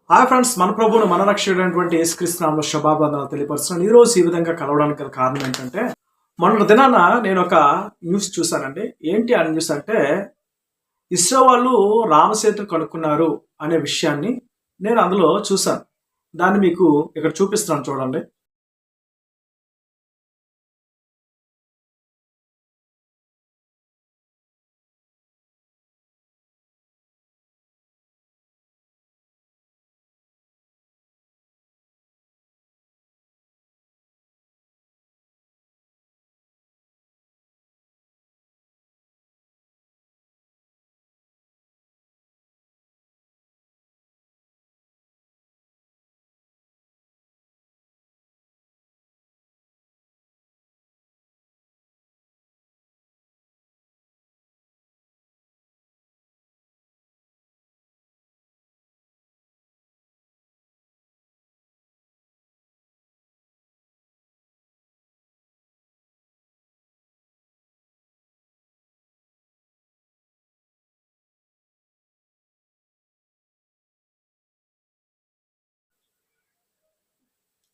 Hi friends, మన ప్రభువును మన రక్షకుడైనటువంటి యేసుక్రీస్తు నామములో శుభాబంధనాలు తెలియపరుస్తున్నాను. ఈ రోజు ఈ విధంగా కలవడానికి గల కారణం ఏంటంటే, మొన్నటి దినాన నేను ఒక న్యూస్ చూశానండి. ఏంటి ఆ న్యూస్ అంటే, ఇస్రో వాళ్ళు రామసేతును కనుక్కున్నారు అనే విషయాన్ని నేను అందులో చూశాను. దాన్ని మీకు ఇక్కడ చూపిస్తున్నాను చూడండి.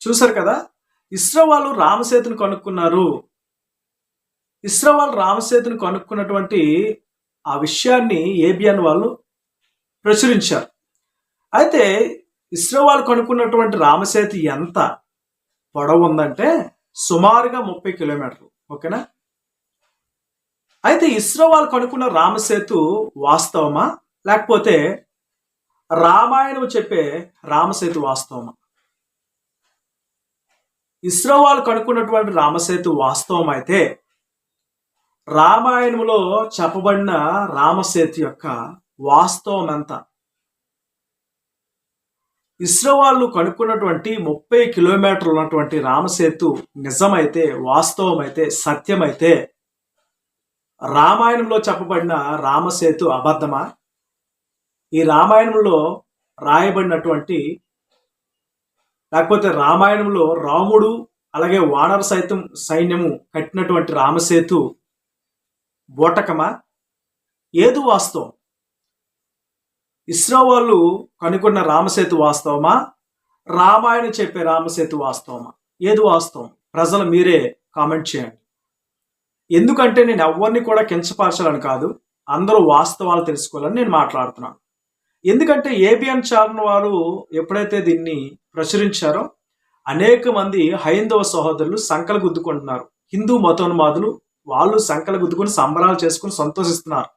చూశారు కదా, ఇస్రో వాళ్ళు రామసేతును కనుక్కున్నారు. ఇస్రో వాళ్ళు రామసేతును కనుక్కున్నటువంటి ఆ విషయాన్ని ఏబిఎన్ వాళ్ళు ప్రచురించారు. అయితే ఇస్రో వాళ్ళు కనుక్కున్నటువంటి రామసేతు ఎంత పొడవు ఉందంటే సుమారుగా 30 కిలోమీటర్లు. ఓకేనా? అయితే ఇస్రో వాళ్ళు కనుక్కున్న రామసేతు వాస్తవమా, లేకపోతే రామాయణం చెప్పే రామసేతు వాస్తవమా? ఇస్రో వాళ్ళు కనుక్కున్నటువంటి రామసేతు వాస్తవం అయితే, రామాయణంలో చెప్పబడిన రామసేతు యొక్క వాస్తవం ఎంత? ఇస్రో వాళ్ళు కనుక్కున్నటువంటి 30 కిలోమీటర్లు ఉన్నటువంటి రామసేతు నిజమైతే, వాస్తవమైతే, సత్యమైతే, రామాయణంలో చెప్పబడిన రామసేతు అబద్ధమా? ఈ రామాయణంలో రాయబడినటువంటి, లేకపోతే రామాయణంలో రాముడు అలాగే వానర సైన్యము కట్టినటువంటి రామసేతు బూటకమా? ఏది వాస్తవం? ఇస్రో వాళ్ళు కనుక్కున్న రామసేతు వాస్తవమా, రామాయణం చెప్పే రామసేతు వాస్తవమా? ఏది వాస్తవం? ప్రజలు మీరే కామెంట్ చేయండి. ఎందుకంటే నేను ఎవరిని కూడా కించపరచాలని కాదు, అందరూ వాస్తవాలు తెలుసుకోవాలని నేను మాట్లాడుతున్నాను. ఎందుకంటే ఏబిఎన్ ఛానల్ వారు ఎప్పుడైతే దీన్ని ప్రచురించారో, అనేక మంది హైందవ సహోదరులు సంకలు గుద్దుకుంటున్నారు. హిందూ మతోన్మాదులు వాళ్ళు సంకలు గుద్దుకొని సంబరాలు చేసుకుని సంతోషిస్తున్నారు.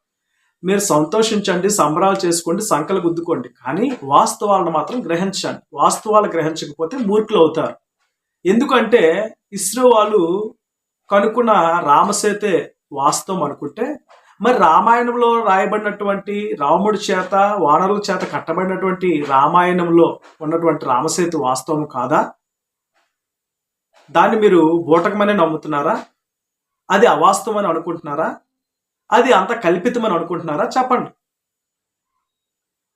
మీరు సంతోషించండి, సంబరాలు చేసుకోండి, సంకలు గుద్దుకోండి, కానీ వాస్తవాలను మాత్రం గ్రహించండి. వాస్తవాలు గ్రహించకపోతే మూర్ఖులు అవుతారు. ఎందుకంటే ఇస్రో వాళ్ళు కనుక్కున్న రామసేతే వాస్తవం అనుకుంటే, మరి రామాయణంలో రాయబడినటువంటి రాముడి చేత వానరుల చేత కట్టబడినటువంటి రామాయణంలో ఉన్నటువంటి రామసేతు వాస్తవం కాదా? దాన్ని మీరు బూటకమని నమ్ముతున్నారా? అది అవాస్తవం అనుకుంటున్నారా? అది అంత కల్పితమని అనుకుంటున్నారా? చెప్పండి.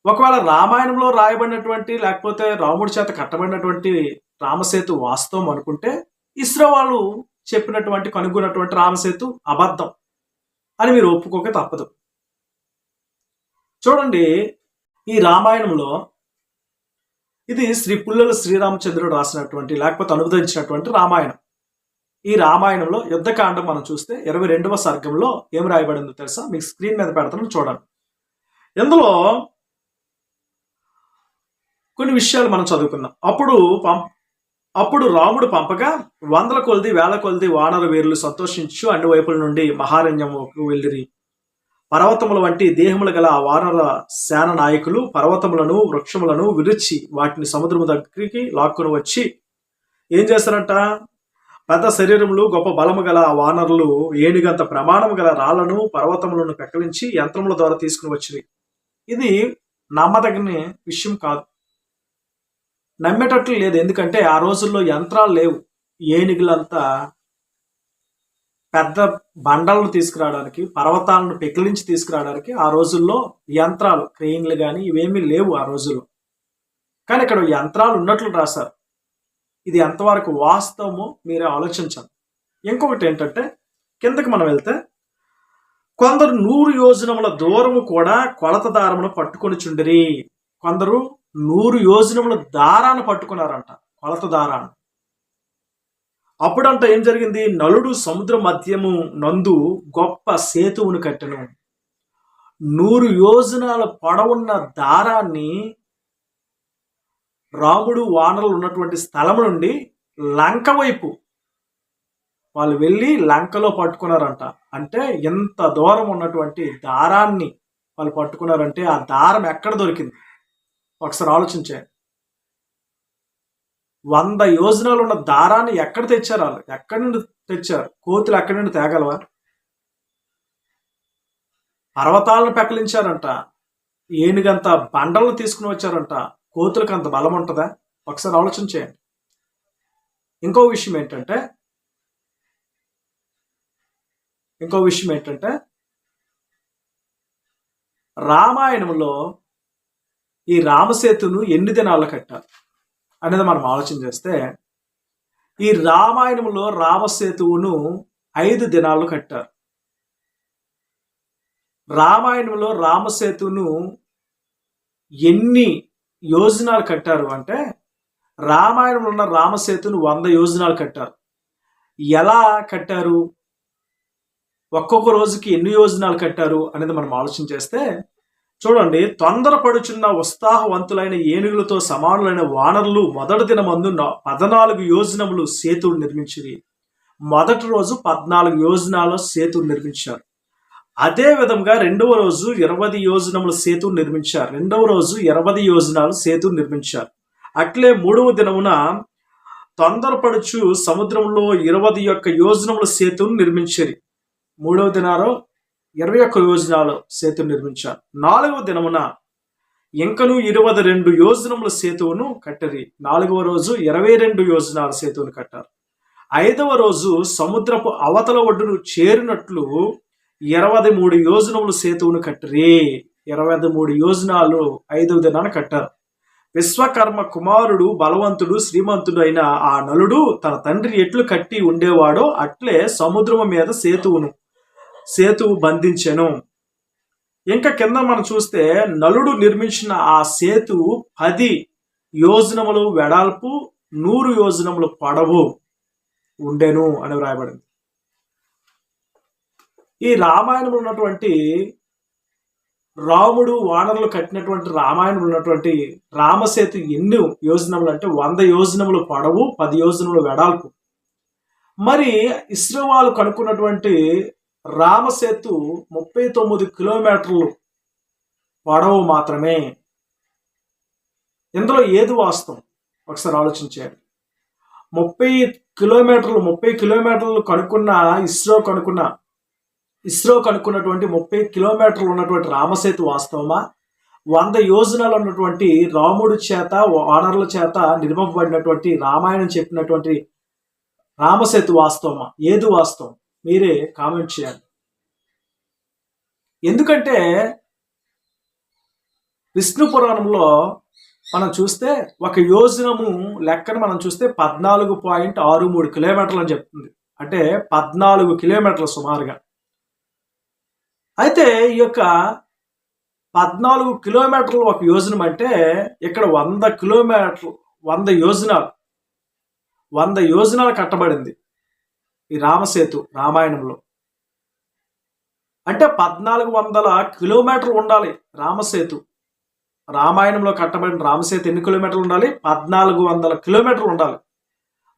ఒకవేళ రామాయణంలో రాయబడినటువంటి, లేకపోతే రాముడి చేత కట్టబడినటువంటి రామసేతు వాస్తవం అనుకుంటే, ఇస్రో వాళ్ళు చెప్పినటువంటి కనుగొన్నటువంటి రామసేతు అబద్ధం అని మీరు ఒప్పుకోక తప్పదు. చూడండి, ఈ రామాయణంలో ఇది శ్రీ పుల్లల శ్రీరామచంద్రుడు రాసినటువంటి, లేకపోతే అనువదించినటువంటి రామాయణం. ఈ రామాయణంలో యుద్ధకాండం మనం చూస్తే 22వ సర్గంలో ఏం రాయబడిందో తెలుసా? మీకు స్క్రీన్ మీద పెడతాను చూడండి. ఇందులో కొన్ని విషయాలు మనం చదువుకుందాం. అప్పుడు రాముడు పంపగా వందల కొలది వేల కొలది వానర వీరులు సంతోషించు అన్ని వైపుల నుండి మహారణ్యముకు వెళ్ళిరి. పర్వతముల వంటి దేహములు గల ఆ వానర సేన నాయకులు పర్వతములను వృక్షములను విరిచి వాటిని సముద్రము దగ్గరికి లాక్కుని వచ్చి ఏం చేస్తారంట? పెద్ద శరీరములు గొప్ప బలము గల ఆ వానరులు ఏనుగంత ప్రమాణము గల రాళ్లను పర్వతములను పెక్కలించి యంత్రముల ద్వారా తీసుకుని వచ్చింది. ఇది నమ్మదగిన విషయం కాదు, నమ్మేటట్లు లేదు. ఎందుకంటే ఆ రోజుల్లో యంత్రాలు లేవు. ఏనుగులంతా పెద్ద బండలను తీసుకురావడానికి, పర్వతాలను పెకిలించి తీసుకురావడానికి ఆ రోజుల్లో యంత్రాలు, క్రెయిన్లు కానీ ఇవేమీ లేవు ఆ రోజుల్లో. కానీ ఇక్కడ యంత్రాలు ఉన్నట్లు రాశారు. ఇది ఎంతవరకు వాస్తవమో మీరే ఆలోచించండి. ఇంకొకటి ఏంటంటే, కిందకి మనం వెళ్తే, కొందరు 100 యోజనముల దూరము కూడా కొలత దారమును పట్టుకొని చుండిరి. కొందరు 100 యోజనముల దారాన్ని పట్టుకున్నారంట, కొలత దారాన్ని. అప్పుడంట ఏం జరిగింది? నలుడు సముద్ర మధ్యము నందు గొప్ప సేతువును కట్టెను. 100 యోజనాల పొడవున్న దారాన్ని రాముడు వానరులు ఉన్నటువంటి స్థలం నుండి లంక వైపు వాళ్ళు వెళ్ళి లంకలో పట్టుకున్నారంట. అంటే ఎంత దూరం ఉన్నటువంటి దారాన్ని వాళ్ళు పట్టుకున్నారంటే ఆ దారం ఎక్కడ దొరికింది ఒకసారి ఆలోచించండి. 100 యోజనాలు ఉన్న దారాన్ని ఎక్కడ తెచ్చారు? వాళ్ళు ఎక్కడి నుండి తెచ్చారు? కోతులు ఎక్కడి నుండి తేగలవా? పర్వతాలను పెకలించారంట, ఏనుగంత బండలను తీసుకుని వచ్చారంట. కోతులకు అంత బలం ఉంటుందా? ఒకసారి ఆలోచించేయండి. ఇంకో విషయం ఏంటంటే రామాయణంలో ఈ రామసేతును ఎన్ని దినాలు కట్టారు అనేది మనం ఆలోచన చేస్తే, ఈ రామాయణంలో రామసేతువును 5 దినాలు కట్టారు. రామాయణంలో రామసేతును ఎన్ని యోజనాలు కట్టారు అంటే, రామాయణంలో ఉన్న రామసేతును 100 యోజనాలు కట్టారు. ఎలా కట్టారు? ఒక్కొక్క రోజుకి ఎన్ని యోజనాలు కట్టారు అనేది మనం ఆలోచన చేస్తే చూడండి. తొందరపడుచున్న ఉత్సాహవంతులైన ఏనుగులతో సమానులైన వానరులు మొదటి దినమందు 14 యోజనములు సేతువులు నిర్మించింది. మొదటి రోజు 14 యోజనాల సేతువులు నిర్మించారు. అదే విధంగా రెండవ రోజు 20 యోజనముల సేతువు నిర్మించారు. రెండవ రోజు 20 యోజనాలు సేతువు నిర్మించారు. అట్లే మూడవ దినమున తొందరపడుచు సముద్రంలో 21 యోజనముల సేతువును నిర్మించారు. మూడవ దినాలో 21 యోజనాలు సేతువు నిర్మించారు. 4వ దినమున ఇంకను 22 యోజనముల సేతువును కట్టరి. 4వ రోజు 22 యోజనాల సేతువును కట్టారు. 5వ రోజు సముద్రపు అవతల ఒడ్డును చేరినట్లు 23 యోజనముల సేతువును కట్టరి. 23 యోజనాలు 5వ దినాన కట్టారు. విశ్వకర్మ కుమారుడు బలవంతుడు శ్రీమంతుడు అయిన ఆ నలుడు తన తండ్రి ఎట్లు కట్టి ఉండేవాడో అట్లే సముద్రము మీద సేతువు బంధించెను. ఇంకా కింద మనం చూస్తే నలుడు నిర్మించిన ఆ సేతువు 10 యోజనములు వెడల్పు, 100 యోజనములు పొడవు ఉండెను అని వ్రాయబడింది. ఈ రామాయణంలో ఉన్నటువంటి రాముడు వానరులు కట్టినటువంటి రామాయణంలో ఉన్నటువంటి రామసేతు ఎన్ని యోజనములు అంటే 100 యోజనములు పొడవు, 10 యోజనములు వెడల్పు. మరి ఇస్రో వాళ్ళు కనుక్కున్నటువంటి రామసేతు 39 కిలోమీటర్లు పొడవు మాత్రమే. ఇందులో ఏది వాస్తవం ఒకసారి ఆలోచించారు. 30 కిలోమీటర్లు కనుక్కున్న ఇస్రో కనుక్కున్నటువంటి 30 కిలోమీటర్లు ఉన్నటువంటి రామసేతు వాస్తవమా? 100 యోజనాలు ఉన్నటువంటి రాముడి చేత వానరుల చేత నిర్మింపబడినటువంటి రామాయణం చెప్పినటువంటి రామసేతు వాస్తవమా? ఏది వాస్తవం? మీరే కామెంట్ చేయాలి. ఎందుకంటే విష్ణు పురాణంలో మనం చూస్తే ఒక యోజనము లెక్కను మనం చూస్తే 14.63 కిలోమీటర్లు అని చెప్తుంది. అంటే 14 కిలోమీటర్లు సుమారుగా. అయితే ఈ యొక్క 14 కిలోమీటర్లు ఒక యోజనం అంటే ఇక్కడ 100 యోజనాలు కట్టబడింది ఈ రామసేతు రామాయణంలో. అంటే 1400 కిలోమీటర్లు ఉండాలి రామసేతు. రామాయణంలో కట్టబడిన రామసేతు ఎన్ని కిలోమీటర్లు ఉండాలి? 1400 కిలోమీటర్లు ఉండాలి.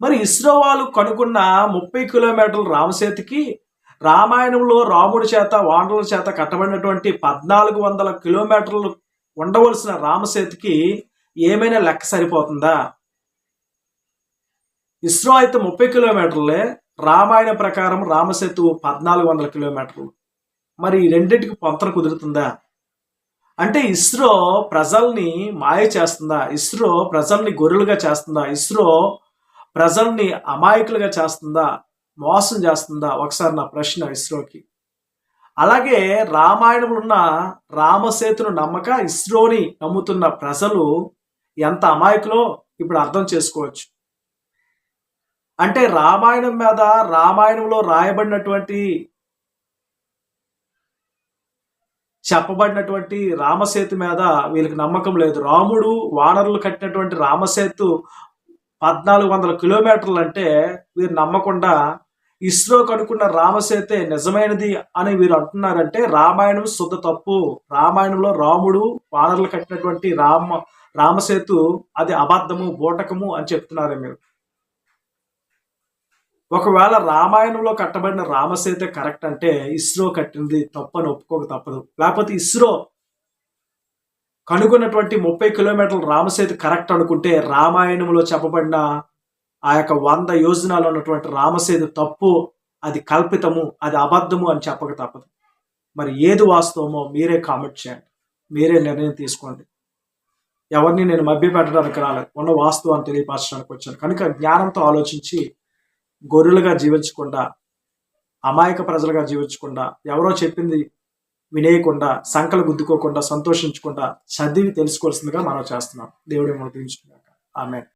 మరి ఇస్రో వాళ్ళు కనుక్కున్న 30 కిలోమీటర్లు రామసేతుకి రామాయణంలో రాముడి చేత వానరుల చేత కట్టబడినటువంటి 1400 కిలోమీటర్లు ఉండవలసిన రామసేతుకి ఏమైనా లెక్క సరిపోతుందా? ఇస్రో అయితే 30 కిలోమీటర్లే, రామాయణ ప్రకారం రామసేతు 1400 కిలోమీటర్లు. మరి ఈ రెండింటికి పొంతన కుదురుతుందా? అంటే ఇస్రో ప్రజల్ని మాయ చేస్తుందా? ఇస్రో ప్రజల్ని గొర్రెలుగా చేస్తుందా? ఇస్రో ప్రజల్ని అమాయకులుగా చేస్తుందా? మోసం చేస్తుందా? ఒకసారి నా ప్రశ్న ఇస్రోకి. అలాగే రామాయణంలో ఉన్న రామసేతును నమ్మక ఇస్రోని నమ్ముతున్న ప్రజలు ఎంత అమాయకులో ఇప్పుడు అర్థం చేసుకోవచ్చు. అంటే రామాయణం మీద, రామాయణంలో రాయబడినటువంటి చెప్పబడినటువంటి రామసేతు మీద వీళ్ళకి నమ్మకం లేదు. రాముడు వానరులు కట్టినటువంటి రామసేతు 1400 కిలోమీటర్లు అంటే వీరు నమ్మకుండా ఇస్రో కనుక్కున్న రామసేతే నిజమైనది అని వీరు అంటున్నారంటే రామాయణం శుద్ధ తప్పు. రామాయణంలో రాముడు వానరులు కట్టినటువంటి రామసేతు అది అబద్ధము, బూటకము అని చెప్తున్నారు మీరు. ఒకవేళ రామాయణంలో కట్టబడిన రామసేతే కరెక్ట్ అంటే ఇస్రో కట్టింది తప్పు అని ఒప్పుకోక తప్పదు. లేకపోతే ఇస్రో కనుగొన్నటువంటి 30 కిలోమీటర్ల రామసేతు కరెక్ట్ అనుకుంటే రామాయణంలో చెప్పబడిన ఆ యొక్క 100 యోజనాలు ఉన్నటువంటి రామసేతు తప్పు, అది కల్పితము, అది అబద్ధము అని చెప్పక తప్పదు. మరి ఏది వాస్తవమో మీరే కామెంట్ చేయండి, మీరే నిర్ణయం తీసుకోండి. ఎవరిని నేను మభ్య పెట్టడానికి రాలేదు, ఉన్న వాస్తవాన్ని తెలియపరచడానికి వచ్చాను. కనుక జ్ఞానంతో ఆలోచించి గొర్రెలుగా జీవించకుండా, అమాయక ప్రజలుగా జీవించకుండా, ఎవరో చెప్పింది వినేయకుండా, సంకలు గుద్దుకోకుండా, సంతోషించకుండా చదివి తెలుసుకోవాల్సిందిగా మనం చేస్తున్నాం. దేవుడి మనం దీవించుకున్నాక ఆమేన్.